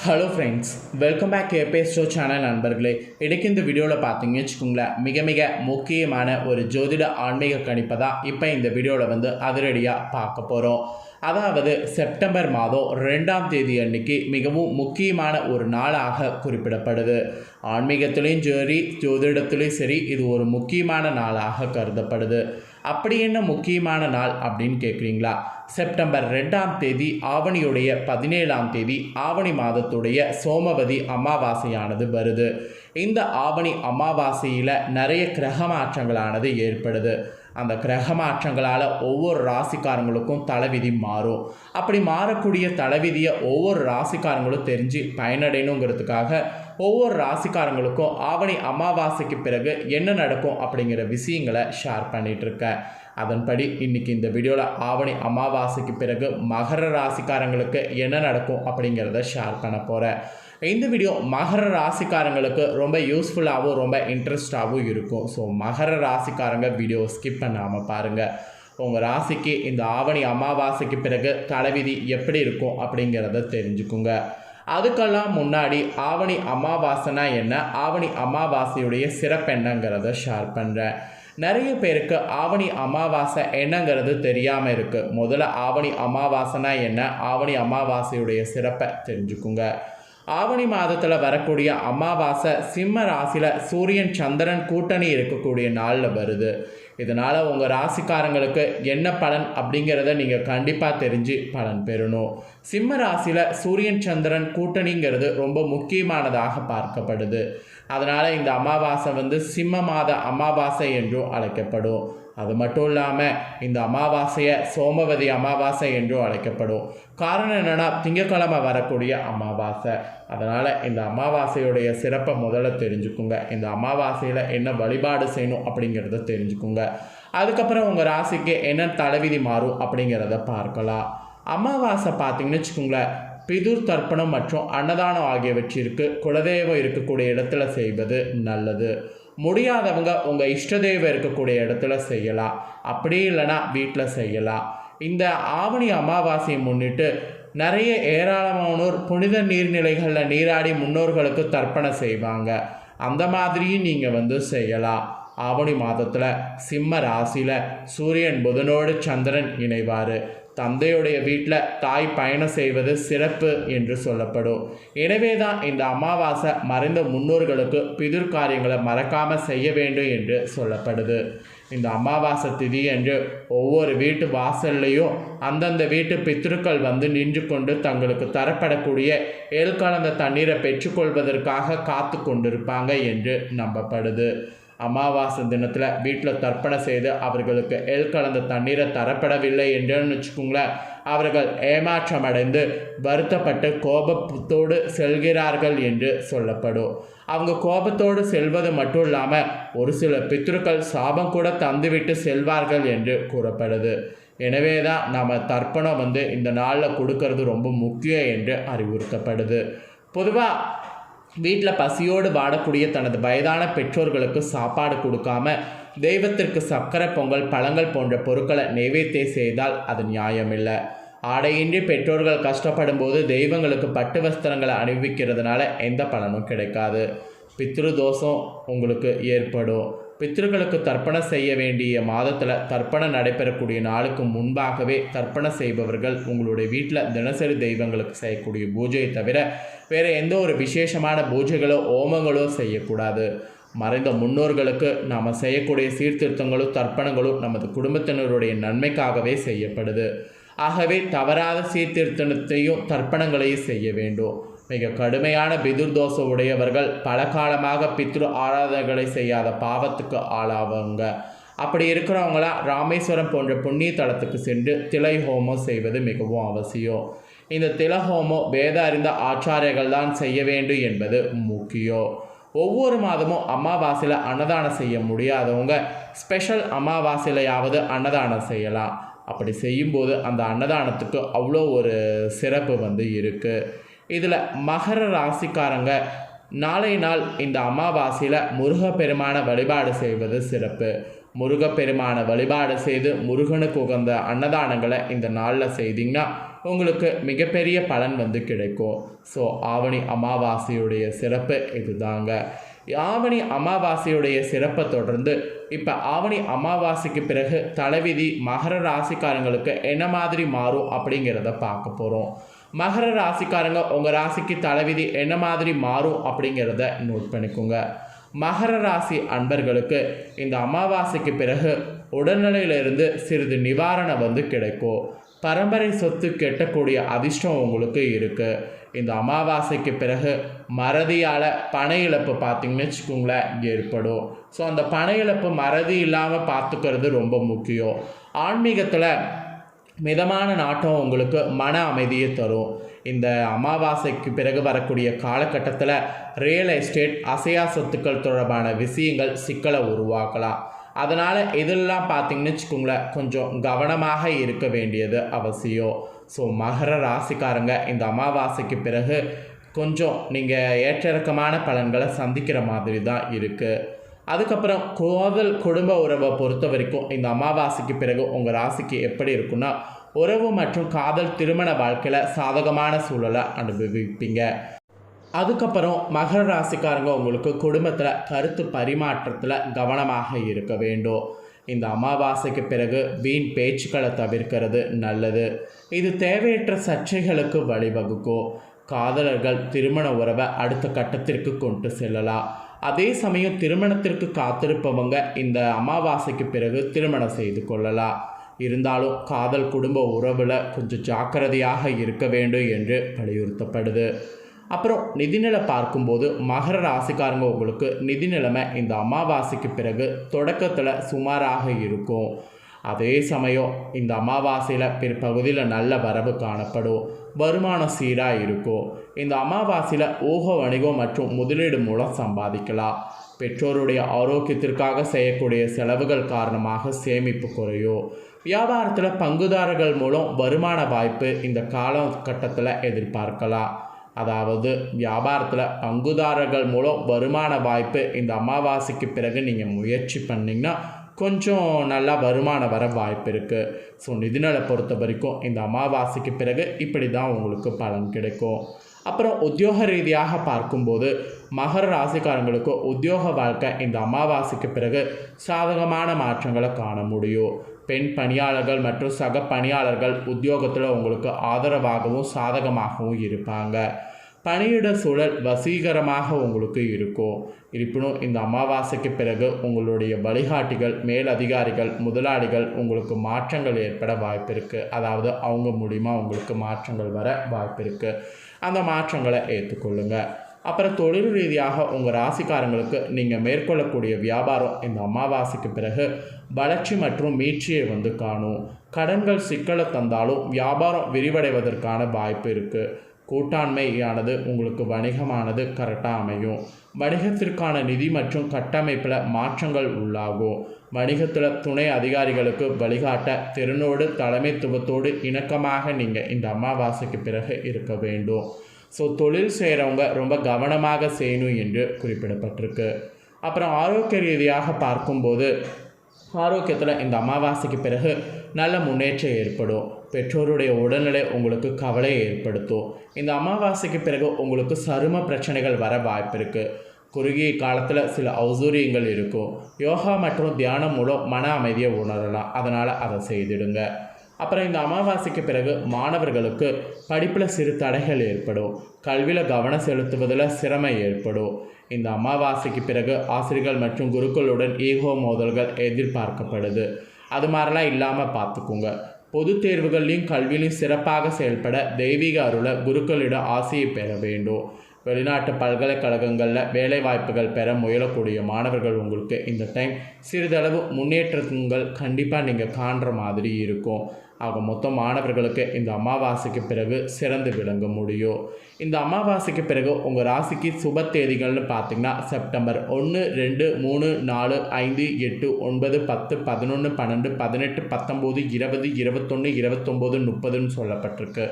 Hello friends, welcome back கேபேஸ் show channel நண்பர்களே. இன்றைக்கி இந்த வீடியோவில் பார்த்தீங்கன்னு வச்சுக்கோங்களேன், மிக முக்கியமான ஒரு ஜோதிட ஆன்மீக கணிப்பை தான் இப்போ இந்த வீடியோவில் அதிரடியாக பார்க்க போகிறோம். அதாவது செப்டம்பர் மாதம் 2ஆம் தேதி அன்னைக்கு மிகவும் முக்கியமான ஒரு நாளாக குறிப்பிடப்படுது. ஆன்மீகத்துலேயும் சரி, ஜோதிடத்துலேயும் சரி, இது ஒரு முக்கியமான நாளாக கருதப்படுது. அப்படி என்ன முக்கியமான நாள் அப்படின்னு கேட்குறீங்களா? செப்டம்பர் 2ஆம் தேதி ஆவணியுடைய 17ஆம் தேதி ஆவணி மாதத்துடைய சோமவதி அமாவாசையானது வருது. இந்த ஆவணி அமாவாசையில் நிறைய கிரக மாற்றங்களானது ஏற்படுது. அந்த கிரக மாற்றங்களால் ஒவ்வொரு ராசிக்காரங்களுக்கும் தலைவிதி மாறும். அப்படி மாறக்கூடிய தலைவிதியை ஒவ்வொரு ராசிக்காரங்களும் தெரிஞ்சு பயனடையணுங்கிறதுக்காக ஒவ்வொரு ராசிக்காரங்களுக்கும் ஆவணி அமாவாசைக்கு பிறகு என்ன நடக்கும் அப்படிங்கிற விஷயங்களை ஷேர் பண்ணிகிட்ருக்கேன். அதன்படி இன்றைக்கி இந்த வீடியோவில் ஆவணி அமாவாசைக்கு பிறகு மகர ராசிக்காரங்களுக்கு என்ன நடக்கும் அப்படிங்கிறத ஷேர் பண்ண போகிறேன். இந்த வீடியோ மகர ராசிக்காரங்களுக்கு ரொம்ப யூஸ்ஃபுல்லாகவும் ரொம்ப இன்ட்ரெஸ்டாகவும் இருக்கும். ஸோ மகர ராசிக்காரங்க வீடியோ ஸ்கிப் பண்ணாமல் பாருங்கள். உங்கள் ராசிக்கு இந்த ஆவணி அமாவாசைக்கு பிறகு தலைவிதி எப்படி இருக்கும் அப்படிங்கிறத தெரிஞ்சுக்குங்க. அதுக்கெல்லாம் முன்னாடி ஆவணி அமாவாசைனா என்ன, ஆவணி அமாவாசையுடைய சிறப்பு என்னங்கிறத ஷேர் பண்ணுறேன். நிறைய பேருக்கு ஆவணி அமாவாசை என்னங்கிறது தெரியாமல் இருக்குது. முதல்ல ஆவணி அமாவாசைனா என்ன, ஆவணி அமாவாசையுடைய சிறப்பை தெரிஞ்சுக்குங்க. ஆவணி மாதத்தில் வரக்கூடிய அமாவாசை சிம்ம ராசியில் சூரியன் சந்திரன் கூட்டணி இருக்கக்கூடிய நாளில் வருது. இதனால் உங்கள் ராசிக்காரங்களுக்கு என்ன பலன் அப்படிங்கிறத நீங்கள் கண்டிப்பாக தெரிஞ்சு பலன் பெறணும். சிம்ம ராசியில் சூரியன் சந்திரன் கூட்டணிங்கிறது ரொம்ப முக்கியமானதாக பார்க்கப்படுது. அதனால் இந்த அமாவாசை சிம்ம மாத அமாவாசை என்றும் அழைக்கப்படும். அது மட்டும் இல்லாமல் இந்த அமாவாசையை சோமவதி அமாவாசை என்றும் அழைக்கப்படும். காரணம் என்னென்னா, திங்கட்கிழமை வரக்கூடிய அமாவாசை. அதனால் இந்த அமாவாசையுடைய சிறப்பை முதல்ல தெரிஞ்சுக்குங்க. இந்த அமாவாசையில் என்ன வழிபாடு செய்யணும் அப்படிங்கிறத தெரிஞ்சுக்குங்க. அதுக்கப்புறம் உங்கள் ராசிக்கு என்ன தலைவிதி மாறும் அப்படிங்கிறத பார்க்கலாம். அமாவாசை பார்த்திங்கன்னு வச்சுக்கோங்களேன், பிதுர் தர்ப்பணம் மற்றும் அன்னதானம் ஆகியவற்றிற்கு குலதெய்வம் இருக்கக்கூடிய இடத்துல செய்வது நல்லது. முடியாதவங்க உங்கள் இஷ்டதெய்வம் இருக்கக்கூடிய இடத்துல செய்யலாம். அப்படி இல்லைனா வீட்டில் செய்யலாம். இந்த ஆவணி அமாவாசையை முன்னிட்டு நிறைய ஏராளமானோர் புனித நீர்நிலைகளில் நீராடி முன்னோர்களுக்கு தர்ப்பணம் செய்வாங்க. அந்த மாதிரியும் நீங்கள் செய்யலாம். ஆவணி மாதத்தில் சிம்ம ராசியில் சூரியன் புதனோடு சந்திரன் இணைவார். தந்தையுடைய வீட்டில் தாய் பயணம் செய்வது சிறப்பு என்று சொல்லப்படும். எனவே தான் இந்த அமாவாசை மறைந்த முன்னோர்களுக்கு பிதுர் காரியங்களை மறக்காமல் செய்ய வேண்டும் என்று சொல்லப்படுது. இந்த அமாவாசை திதி என்று ஒவ்வொரு வீட்டு வாசல்லையும் அந்தந்த வீட்டு பித்ருக்கள் நின்று கொண்டு தங்களுக்கு தரப்படக்கூடிய எள் கலந்த தண்ணீரை பெற்றுக்கொள்வதற்காக காத்து கொண்டிருப்பாங்க என்று நம்பப்படுது. அமாவாசை தினத்தில் வீட்டில் தர்ப்பணம் செய்து அவர்களுக்கு எள் கலந்த தண்ணீரை தரப்படவில்லை என்றுன்னு வச்சுக்கோங்களேன், அவர்கள் ஏமாற்றமடைந்து வருத்தப்பட்டு கோபத்தோடு செல்கிறார்கள் என்று சொல்லப்படும். அவங்க கோபத்தோடு செல்வது மட்டும் இல்லாமல் ஒரு சில பித்ருக்கள் சாபம் கூட தந்துவிட்டு செல்வார்கள் என்று கூறப்படுது. எனவே தான் நம்ம தர்ப்பணம் இந்த நாளில் கொடுக்கறது ரொம்ப முக்கியம் என்று அறிவுறுத்தப்படுது. பொதுவாக வீட்டில் பசியோடு வாடக்கூடிய தனது வயதான பெற்றோர்களுக்கு சாப்பாடு கொடுக்காம தெய்வத்திற்கு சக்கரை பொங்கல், பழங்கள் போன்ற பொருட்களை நைவேத்தியம் செய்தால் அது நியாயமில்லை. ஆடையின்றி பெற்றோர்கள் கஷ்டப்படும் போது தெய்வங்களுக்கு பட்டு வஸ்திரங்களை அணிவிக்கிறதுனால எந்த பலனும் கிடைக்காது. பித்ரு தோஷம் உங்களுக்கு ஏற்படும். பித்ருக்களுக்கு தர்ப்பணம் செய்ய வேண்டிய மாதத்தில் தர்ப்பணம் நடைபெறக்கூடிய நாளுக்கு முன்பாகவே தர்ப்பணம் செய்பவர்கள் உங்களுடைய வீட்டில் தினசரி தெய்வங்களுக்கு செய்யக்கூடிய பூஜையை தவிர வேறு எந்த ஒரு விசேஷமான பூஜைகளோ ஓமங்களோ செய்யக்கூடாது. மறைந்த முன்னோர்களுக்கு நாம் செய்யக்கூடிய சீர்திருத்தங்களும் தர்ப்பணங்களும் நமது குடும்பத்தினருடைய நன்மைக்காகவே செய்யப்படுது. ஆகவே தவறாத சீர்திருத்தத்தையும் தர்ப்பணங்களையும் செய்ய வேண்டும். மிக கடுமையான பிதுர் தோஷ உடையவர்கள் பல காலமாக பித்ரு ஆராதனைகளை செய்யாத பாவத்துக்கு ஆளாவாங்க. அப்படி இருக்கிறவங்களாம் ராமேஸ்வரம் போன்ற புண்ணிய தலத்துக்கு சென்று திலை ஹோமம் செய்வது மிகவும் அவசியம். இந்த தில ஹோமம் வேத அறிந்த ஆச்சாரியர்கள் தான் செய்ய வேண்டும் என்பது முக்கியம். ஒவ்வொரு மாதமும் அமாவாசையில் அன்னதானம் செய்ய முடியாதவங்க ஸ்பெஷல் அமாவாசையிலையாவது அன்னதானம் செய்யலாம். அப்படி செய்யும்போது அந்த அன்னதானத்துக்கு அவ்வளோ ஒரு சிறப்பு இருக்குது. இதில் மகர ராசிக்காரங்க நாளை நாள் இந்த அமாவாசையில் முருகப்பெருமான வழிபாடு செய்வது சிறப்பு. முருகப்பெருமான வழிபாடு செய்து முருகனுக்கு உகந்த அன்னதானங்களை இந்த நாளில் செய்திங்கன்னா உங்களுக்கு மிகப்பெரிய பலன் வந்து கிடைக்கும். ஸோ ஆவணி அமாவாசையுடைய சிறப்பு இதுதாங்க. ஆவணி அமாவாசையுடைய சிறப்பை தொடர்ந்து இப்போ ஆவணி அமாவாசைக்கு பிறகு தலைவிதி மகர ராசிக்காரங்களுக்கு என்ன மாதிரி மாறும் அப்படிங்கிறத பார்க்க போகிறோம். மகர ராசிக்காரங்க உங்கள் ராசிக்கு தலைவிதி என்ன மாதிரி மாறும் அப்படிங்கிறத நோட் பண்ணிக்கோங்க. மகர ராசி அன்பர்களுக்கு இந்த அமாவாசைக்கு பிறகு உடல்நிலையிலிருந்து சிறிது நிவாரணம் வந்து கிடைக்கும். பரம்பரை சொத்து கெட்டக்கூடிய அதிர்ஷ்டம் உங்களுக்கு இருக்குது. இந்த அமாவாசைக்கு பிறகு மறதியால் பண இழப்பு பார்த்திங்கன்னு வச்சுக்கோங்களேன் ஏற்படும். ஸோ அந்த பண இழப்பு மறதி இல்லாமல் பார்த்துக்கிறது ரொம்ப முக்கியம். ஆன்மீகத்தில் மிதமான நாட்டம் உங்களுக்கு மன அமைதியை தரும். இந்த அமாவாசைக்கு பிறகு வரக்கூடிய காலகட்டத்தில் ரியல் எஸ்டேட் அசையா சொத்துக்கள் தொடர்பான விஷயங்கள் சிக்கலை உருவாக்கலாம். அதனால் இதெல்லாம் பார்த்திங்கன்னு வச்சுக்கோங்களேன் கொஞ்சம் கவனமாக இருக்க வேண்டியது அவசியம். ஸோ மகர ராசிக்காரங்க இந்த அமாவாசைக்கு பிறகு கொஞ்சம் நீங்கள் ஏற்றிறக்கமான பலன்களை சந்திக்கிற மாதிரி தான் இருக்குது. அதுக்கப்புறம் காதல் குடும்ப உறவை பொறுத்த வரைக்கும் இந்த அமாவாசைக்கு பிறகு உங்கள் ராசிக்கு எப்படி இருக்குன்னா உறவு மற்றும் காதல் திருமண வாழ்க்கையில் சாதகமான சூழலை அனுபவிப்பீங்க. அதுக்கப்புறம் மகர ராசிக்காரங்க உங்களுக்கு குடும்பத்தில் கருத்து பரிமாற்றத்தில் கவனமாக இருக்க வேண்டும். இந்த அமாவாசைக்கு பிறகு வீண் பேச்சுக்களை தவிர்க்கிறது நல்லது. இது தேவையற்ற சர்ச்சைகளுக்கு வழிவகுக்கும். காதலர்கள் திருமண உறவை அடுத்த கட்டத்திற்கு கொண்டு செல்லலாம். அதே சமயம் திருமணத்திற்கு காத்திருப்பவங்க இந்த அமாவாசைக்கு பிறகு திருமணம் செய்து கொள்ளலாம். இருந்தாலும் காதல் குடும்ப உறவில் கொஞ்சம் ஜாக்கிரதையாக இருக்க வேண்டும் என்று வலியுறுத்தப்படுது. அப்புறம் நிதிநிலை பார்க்கும்போது மகர ராசிக்காரங்க உங்களுக்கு நிதி நிலைமை இந்த அமாவாசைக்கு பிறகு தொடக்கத்தில் சுமாராக இருக்கும். அதே சமயம் இந்த அமாவாசையில் பிற்பகுதியில் நல்ல வரவு காணப்படும். வருமானம் சீராக இருக்கும். இந்த அமாவாசையில் ஊக வணிகம் மற்றும் முதலீடு மூலம் சம்பாதிக்கலாம். பெற்றோருடைய ஆரோக்கியத்திற்காக செய்யக்கூடிய செலவுகள் காரணமாக சேமிப்பு குறையும். வியாபாரத்தில் பங்குதாரர்கள் மூலம் வருமான வாய்ப்பு இந்த காலகட்டத்தில் எதிர்பார்க்கலாம். அதாவது வியாபாரத்தில் பங்குதாரர்கள் மூலம் வருமான வாய்ப்பு இந்த அமாவாசைக்கு பிறகு நீங்கள் முயற்சி பண்ணிங்கன்னா கொஞ்சம் நல்லா வருமானம் வர வாய்ப்பு இருக்குது. ஸோ நிதிநிலை பொறுத்த வரைக்கும் இந்த அமாவாசைக்கு பிறகு இப்படி தான் உங்களுக்கு பலன் கிடைக்கும். அப்புறம் உத்தியோக ரீதியாக பார்க்கும்போது மகர ராசிக்காரங்களுக்கு உத்தியோக வாழ்க்கை இந்த அமாவாசைக்கு பிறகு சாதகமான மாற்றங்களை காண முடியும். பெண் பணியாளர்கள் மற்றும் சக பணியாளர்கள் உத்தியோகத்தில் உங்களுக்கு ஆதரவாகவும் சாதகமாகவும் இருப்பாங்க. பணியிட சூழல் வசீகரமாக உங்களுக்கு இருக்கும். இருப்பினும் இந்த அமாவாசைக்கு பிறகு உங்களுடைய வழிகாட்டிகள் மேலதிகாரிகள் முதலாளிகள் உங்களுக்கு மாற்றங்கள் ஏற்பட வாய்ப்பு இருக்குது. அதாவது அவங்க மூலிமா உங்களுக்கு மாற்றங்கள் வர வாய்ப்பு இருக்குது. அந்த மாற்றங்களை ஏற்றுக்கொள்ளுங்கள். அப்புறம் தொழில் ரீதியாக உங்கள் ராசிக்காரங்களுக்கு நீங்கள் மேற்கொள்ளக்கூடிய வியாபாரம் இந்த அமாவாசைக்கு பிறகு வளர்ச்சி மற்றும் மீட்சியை வந்து காணும். கடன்கள் சிக்கலை தந்தாலும் வியாபாரம் விரிவடைவதற்கான வாய்ப்பு இருக்குது. கூட்டாண்மையானது உங்களுக்கு வணிகமானது கரெக்டாக அமையும். வணிகத்திற்கான நிதி மற்றும் கட்டமைப்பில் மாற்றங்கள் உள்ளாகும். வணிகத்தில் துணை அதிகாரிகளுக்கு வழிகாட்ட திறனோடு தலைமைத்துவத்தோடு இணக்கமாக நீங்கள் இந்த அமாவாசைக்கு பிறகு இருக்க வேண்டும். ஸோ தொழில் செய்கிறவங்க ரொம்ப கவனமாக செய்யணும் என்று குறிப்பிடப்பட்டிருக்கு. அப்புறம் ஆரோக்கிய ரீதியாக பார்க்கும்போது ஆரோக்கியத்தில் இந்த அமாவாசைக்கு பிறகு நல்ல முன்னேற்றம் ஏற்படும். பெற்றோருடைய உடல்நிலை உங்களுக்கு கவலையை ஏற்படுத்தும். இந்த அமாவாசைக்கு பிறகு உங்களுக்கு சரும பிரச்சனைகள் வர வாய்ப்பு இருக்குது. குறுகிய காலத்தில் சில ஔசூரியங்கள் இருக்கும். யோகா மற்றும் தியானம் மூலம் மன அமைதியை உணரலாம். அதனால் அதை செய்திடுங்க. அப்புறம் இந்த அமாவாசைக்கு பிறகு மாணவர்களுக்கு படிப்பில் சிறு தடைகள் ஏற்படும். கல்வியில் கவனம் செலுத்துவதில் சிரமம் ஏற்படும். இந்த அமாவாசைக்கு பிறகு ஆசிரியர்கள் மற்றும் குருக்களுடன் ஈகோ மோதல்கள் எதிர்பார்க்கப்படுது. அது மாதிரிலாம் இல்லாமல் பார்த்துக்குங்க. பொது தேர்வுகள்லையும் கல்வியிலையும் சிறப்பாக செயல்பட தெய்வீக அருளை குருக்களிடம் ஆசையை பெற வேண்டும். வெளிநாட்டு பல்கலைக்கழகங்களில் வேலை வாய்ப்புகள் பெற முயலக்கூடிய மாணவர்கள் உங்களுக்கு இந்த டைம் சிறிதளவு முன்னேற்றங்கள் கண்டிப்பாக நீங்கள் காண்ற மாதிரி இருக்கும். ஆக மொத்தம் மாணவர்களுக்கு இந்த அமாவாசைக்கு பிறகு சிறந்து விளங்க முடியும். இந்த அமாவாசைக்கு பிறகு உங்கள் ராசிக்கு சுப தேதிகள்னு பார்த்திங்கன்னா செப்டம்பர் 1, 2, 3, 4, 5, 8, 9, 10, 11, 12, 18, 19, 20, 21, 29, 30ன்னு சொல்லப்பட்டிருக்கு.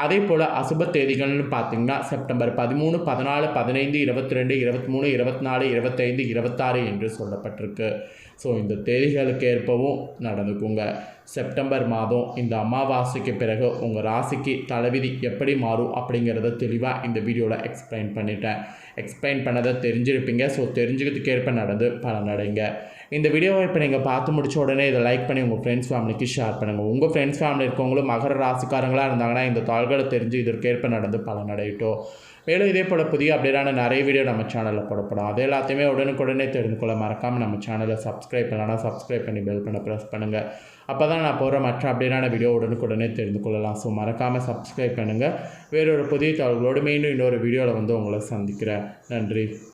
அதே போல் அசுப தேதிகள்னு பார்த்திங்கன்னா செப்டம்பர் 13, 14, 15, 22, 23, 24, 25, 26 என்று சொல்லப்பட்டிருக்கு. ஸோ இந்த தேதிகளுக்கு ஏற்பவும் நடந்துக்குங்க. செப்டம்பர் மாதம் இந்த அமாவாசைக்கு பிறகு உங்கள் ராசிக்கு தலைவிதி எப்படி மாறும் அப்படிங்கிறத தெளிவாக இந்த வீடியோவில் எக்ஸ்பிளைன் பண்ணிட்டேன். எக்ஸ்பிளைன் பண்ணதை தெரிஞ்சிருப்பீங்க. ஸோ தெரிஞ்சுக்கிறதுக்கு ஏற்ப நடந்து பலனடைங்க. இந்த வீடியோவை இப்போ நீங்கள் பார்த்து முடிச்ச உடனே இதை லைக் பண்ணி உங்கள் ஃப்ரெண்ட்ஸ் ஃபேமிலிக்கு ஷேர் பண்ணுங்கள். உங்கள் ஃப்ரெண்ட்ஸ் ஃபேமிலி இருக்கவங்களும் மகர ராசிக்காரங்களாக இருந்தாங்கன்னா இந்த தாள்களை தெரிஞ்சு இதற்கேற்ப நடந்து பலனடையட்டும். மேலும் இதே போல் புதிய அப்டேட்டான நிறைய வீடியோ நம்ம சேனலில் போடப்படும். அது எல்லாத்தையுமே உடனுக்குடனே தெரிந்து கொள்ள மறக்காமல் நம்ம சேனலை சப்ஸ்கிரைப் பண்ணலாம். சப்ஸ்கிரைப் பண்ணி பெல் பண்ண ப்ரெஸ் பண்ணுங்கள். அப்போ தான் நான் போகிற மற்ற அப்டேட்டான வீடியோ உடனுக்குடனே தெரிந்து கொள்ளலாம். ஸோ மறக்காமல் சப்ஸ்கிரைப் பண்ணுங்கள். வேறொரு புதிய தகவலோடு மீண்டும் இன்னொரு வீடியோவில் வந்து உங்களை சந்திக்கிறேன். நன்றி.